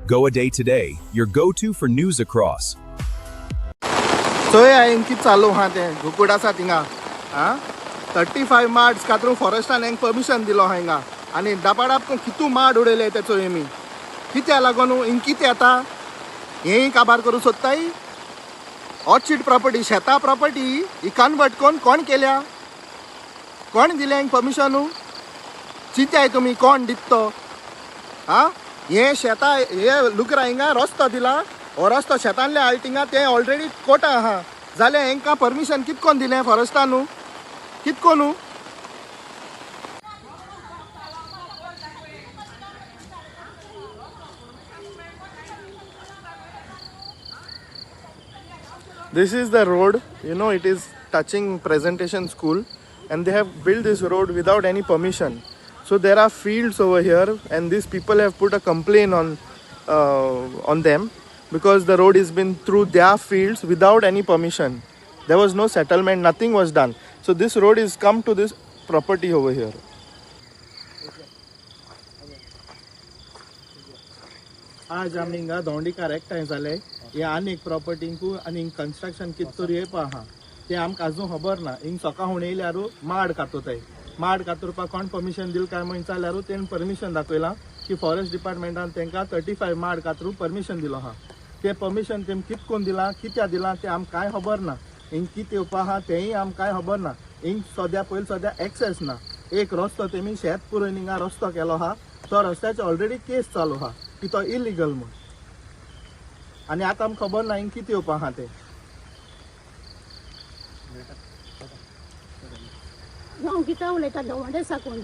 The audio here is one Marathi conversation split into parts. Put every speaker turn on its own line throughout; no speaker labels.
Go A Day Today, your go-to for news across.
चोय हांवें कितें चालू आहा तें गुकूड आसा थिंगा 35 मार्च कातरू फॉरेस्टान हांवें परमिशन दिलो हांगा आनी दापाडाप कितू माड उडयले ते चोयेमी कित्या लागून हिंग कितें येता हेंय काबार करूं सोदताय ऑर्चिड प्रॉपर्टी शेता प्रॉपर्टी ही कन्वर्ट कोण केल्या कोण दिलें हांगा परमिशन चिंत्याय तुमी कोण दितो हे शेता हे लुकरा हिंगा रस्तो दिला हो रस्तो शेतांतले आल्टिंगा ते ऑलरेडी कोटा आहा जाल्यार हांकां परमिशन कितकोन दिलें फॉरेस्टान कितकोन This is the road, it is touching Presentation School and they have built this road without any permission. So there are fields over here and these people have put a complaint on them because the road has been through their fields without any permission. There was no settlement, nothing was done. So this road is come to this property over here. आज आमी हिंगा धोंडीकार एकठांय जाले हे आनी एक प्रॉपर्टींकू आनी हिंग कंस्ट्रक्शन कितोर येप आहा ते आमकां आजून खबर ना हिंग सकाळ उणयल्यारू माड कातोताय माड कातरपाक कोण परमिशन दिल काय म्हण चाल्यारू तेणें परमिशन दाखयलां की फॉरेस्ट डिपार्टमेंटान तांकां 35 माड कातरू परमिशन दिलो आहा ते परमिशन तेम कितकोन दिलां कित्या दिलां ते आमकां कांय खबर ना हिंग कितें येवपा आहा तेंय आमकां कांय खबर ना हिंग सद्या एक्सेस ना एक रस्तो तेमी शेत पुरोवन हिंगा रस्तो केलो आहा तो रस्त्याचे ऑलरेडी केस चालू आहा की तो इलिगल म्हूण आनी आतां आमकां खबर ना हिंग कितें येवपा आहा तें
हांव कितें उलयता दवंडे साकून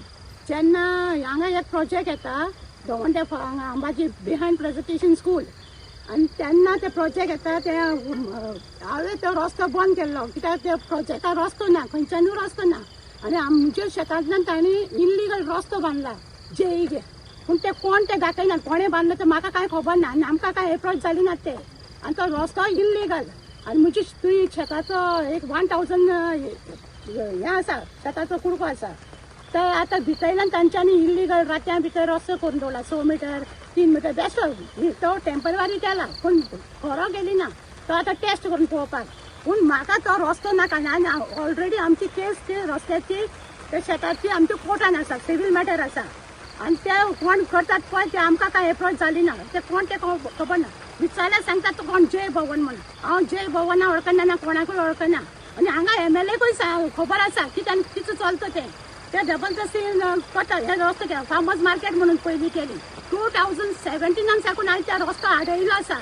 जेन्ना हांगा एक प्रोजेक्ट येता दवंडे हांगा आंबाजी बिहायंड प्रेजेंटेशन स्कूल आनी तेन्ना ते प्रोजेक्ट येता ते हांवें तो रस्तो बंद केल्लो कित्याक ते प्रोजेक्टाक रस्तो ना खंयच्यानूय रस्तो ना आनी आमच्या शेतांतल्यान तांणी इल्लीगल रस्तो बांदला जेईगे पूण ते कोण ते दाखयना कोणें बांदलो ते म्हाका कांय खबर ना आनी आमकां कांय एप्रोच जाली ना ते आनी तो रस्तो इल्लीगल आनी म्हजी शेताचो एक 1000 हें आसा शेताचो कुडको आसा ते आतां भितरल्यान तांच्यांनी इल्लीगल रात्यां भितर रस्तो करून दवरला 100 मिटर 3 मिटर बेश्टो तो टेम्पररी केला पूण खरो गेली ना तो आतां टेस्ट करून पळोवपाक पूण म्हाका तो रस्तो नाका आनी ऑलरेडी आमची केस ते रस्त्याची ते शेताची आमच्या कोर्टान आसा सिवील मॅटर आसा आनी ते कोण करतात पळय ते आमकां कांय एप्रोच जाली ना ते कोण ते खबर ना विचारल्यार सांगतात तो कोण जय भवन म्हणून हांव जय भवना वळखना ना कोणाकूय वळखना आनी हांगा MLAकूय खबर आसा कित्याक कितें चलता ते जबरदस्तीन करता हे रस्तो केला फार्मर्स मार्केट म्हणून पयलीं केली 2017 साकून हांवें त्या रस्तो आडयलो आसा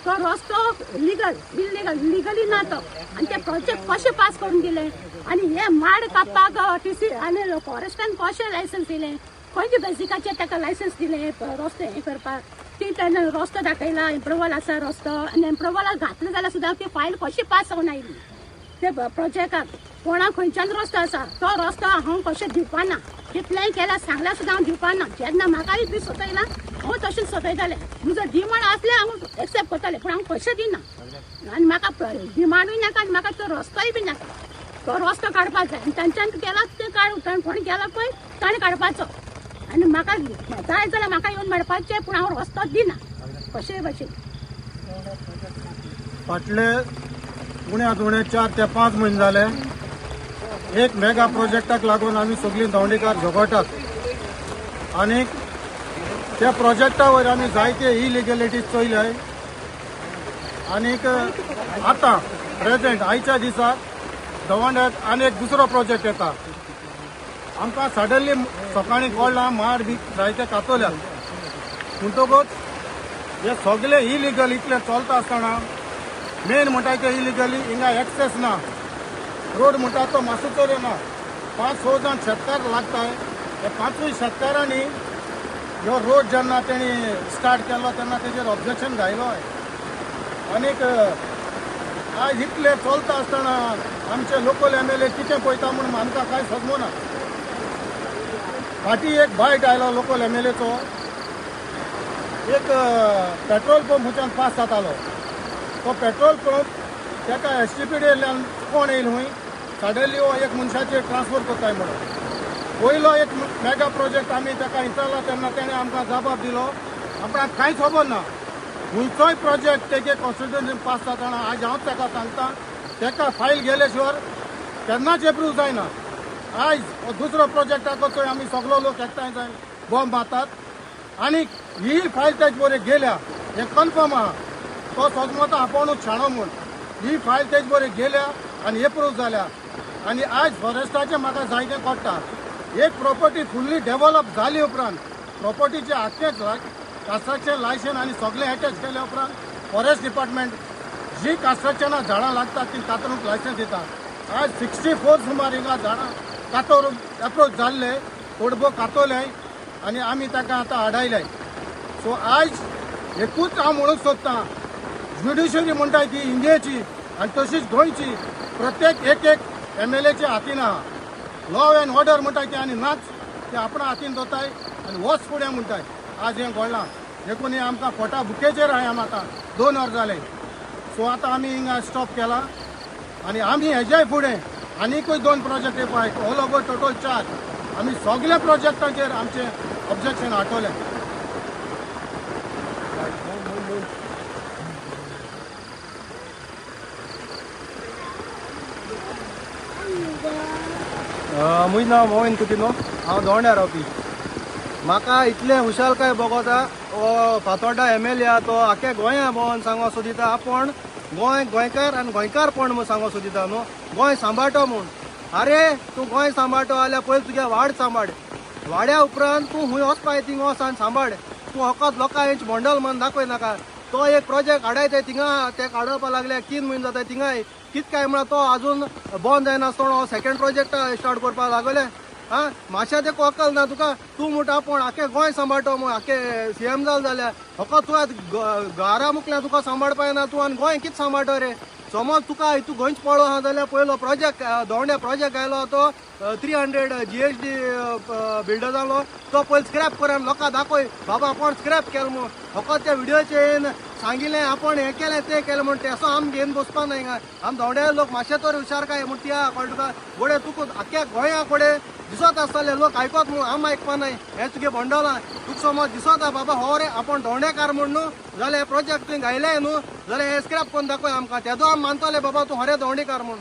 तो रस्तो लिगली ना तो आनी ते प्रोजेक्ट कशें पास करून दिले आनी हे माड कापपाक TC आनी फॉरेस्टान कशें लायसन्स दिलें खंयच्या बेसिकाचेर ताका लायसन्स दिलें रस्तो हें करपाक ती तेन्ना रस्तो दाखयला एप्रुवल आसा रस्तो आनी एप्रुवलाक घातलो जाल्यार सुद्दां ती फायल कशी पास जावन आयली ते प्रोजेक्टाक कोणाक खंयच्यान रस्तो आसा तो रस्तो हांव कशें दिवपाना कितलेंय केल्यार सांगल्यार सुद्दां हांव दिवपाना जेन्ना म्हाकाय बी सोदयला हांव तशेंच सोदयतालें म्हजो डिमांड आसलें हांव एक्सेप्ट करतालें पूण हांव कशें दिना आनी म्हाका डिमांडूय नाका आनी म्हाका तो रस्तोय बी नाका तो रस्तो काडपाक जाय आनी तांच्यान केला तें काड कोणी केला पळय ताणें काडपाचो आनी म्हाका जाय जाल्यार म्हाका येवन मेळपाचें पूण हांव रस्तो दिना कशेंय भाशेन
फाटले उण्यात उणे 4 ते 5 म्हयने जाले एक मेगा प्रोजेक्टाक लागून आमी सगळीं धोंडेकार झगडटात आनी त्या प्रोजेक्टा वयर आमी जायते इलिगॅलिटीज चोयल्याय आनीक आतां प्रेजेंट आयच्या दिसाक दवंड्यात आनी एक दुसरो प्रोजेक्ट येता आमकां सडनली सकाळीं कळ्ळां माड बी जायते कातोल्यात म्हणटकूच हे सगळे इलिगल इतले चलता आसतना मेन म्हणटा ते इलिगली हिंगा एक्सेस ना रोड म्हणटा तो मातसोचो ना 500 जाण शेतकार लागताय हे 5 शेतकारांनी ह्यो रोड जेन्ना तेणी स्टार्ट केलो तेन्ना तेजेर ऑब्जेक्शन घायलोय आनीक आज इतले चलता आसतना आमचे लोकल MLA कितें पळयता म्हणून आमकां कांय समजना फाटीं एक बायट आयलो लोकल MLAचो एक पेट्रोल पंप हुंच्यान पास जातालो तो पेट्रोल पंप ताका STPडीएल्ल्यान कोण येयल हूंय सडनली हो एक मनशाचेर ट्रान्सफर करताय म्हणून पयलो एक मेगा प्रोजेक्ट आमी ताका विचारला तेन्ना तेणें आमकां जबाब दिलो आमकां कांयच खबर ना खंयचोय प्रोजेक्ट तेगे कॉन्स्टिट्युशन पास जाताना आज हांव ताका सांगता ताका फायल गेले शिवाय केन्नाच एप्रूव जायना. आयज हो दुसरो प्रोजेक्टाचो चोय आमी सगलो लोक एकठांय जावन बॉम्ब मारतात आनी ही फायल तेज बरे गेल्या हे कन्फर्म आहा. तो सोजमोता आपुणूच शाणो म्हूण ही फायल तेज बरे गेल्या आनी एप्रूव जाल्या. आनी आयज फॉरेस्टाचें म्हाका जायतें पडटा. एक प्रॉपर्टी फुल्ली डेव्हलप जाली उपरांत प्रॉपर्टीचे आख्खेच कन्स्ट्रक्शन लायसन आनी सगळें अटॅच केल्या उपरांत फॉरेस्ट डिपार्टमेंट जी कन्स्ट्रक्शनां झाडां लागतात ती कातरूंक लायसन दिता. आज 64 सुमार हिंगा झाडां कातरूंक एप्रोच जाल्ले तोडबो कातोले आनी आमी ताका आतां आडायले. सो आयज एकूच हांव म्हणूंक सोदतां ज्युडिशरी म्हणटा ती इंडियेची आनी तशीच गोंयची प्रत्येक एक MLAच्या हातीन आहा. लॉ एंड ऑर्डर म्हणटाय ते आनी नाच ते आपणा हातीन दवरताय आनी वच फुडें म्हणटाय. आज हें घडलां देखून हे आमकां फोटा बुकेचेर आहाय आमी आतां 2 वर जाले. सो आतां आमी हिंगा स्टॉप केला आनी आमी हेज्याय फुडें आनीकूय 2 प्रोजेक्ट येवपाय ऑल ओवर टोटल 4 आमी सगल्या प्रोजेक्टाचेर आमचें ऑब्जेक्शन हाडटले.
म्हजें नांव मोहन कुटिनो. हांव दोंड्या रावपी. म्हाका इतलें हुशालकाय बोगोता हो फातोड्डा MLA आहा तो आख्या गोंया भोंवन सांगो सोदिता आपूण गोंय गोंयकार आनी गोंयकारपण म्हूण सांगो सोदिता न्हू. गोंय सांबाळटो म्हूण. अरे तूं गोंय सांबाळटो जाल्यार पयलीं तुगे वाड सांबाळ. वाड्या उपरांत तूं हूंय वचपाय थिंग वच आनी सांबाळ. तूं फकत लोकां हेंच मोंडल म्हूण दाखय नाका. तो एक प्रोजेक्ट हाडायताय थिंगा ते काडोवपा लागले 3 म्हयने जाताय थिंगाय कित काय म्हळ्यार तो आजून बंद जायना आसतना सेकंड प्रोजेक्ट स्टार्ट करपाक लागले. हां मातशें तें अक्कल ना तुका. तूं म्हणटा आपूण आख्खें गोंय सांबाळटो म्हूण आख्खें CM जाल जाल्यार फकत तूं घरा मुखल्यार तुका सांबाळपाक ना तूं आनी गोंय कितें सांबाळटो रे. समज तुका हितू गोंयच पळो आहा जाल्यार पयलो प्रोजेक्ट दोंड्या प्रोजेक्ट आयलो तो 300 GHD बिल्डर जालो तो पयलीं स्क्रॅप कर आनी लोकांक दाखय बाबा आपण स्क्रॅप केलो म्हूण. फकत त्या व्हिडिओचेर सांगिल्लें आपण हें केलें तें केलें म्हूण तेसो आमी घेवन बसपा ना हिंगा. आमी दोंड्या लोक मातशे तरी हुशार काय म्हूण ती आहा कळ्ळें तुका. गोडे तुका आख्ख्या गोंया कोडे दिसत आसतले लोक आयकत म्हूण आमी आयकपा नाय. हें तुगे बोंडलां तुका समज दिसत आहा बाबा हो रे आपण दोंडेकार म्हूण न्हू जाल्यार हे प्रोजेक्ट थंय गायले न्हू जाल्यार हे स्क्रॅप करून दाखय आमकां तेदो आमी मानतले बाबा तूं खरें दोंडेकार म्हूण.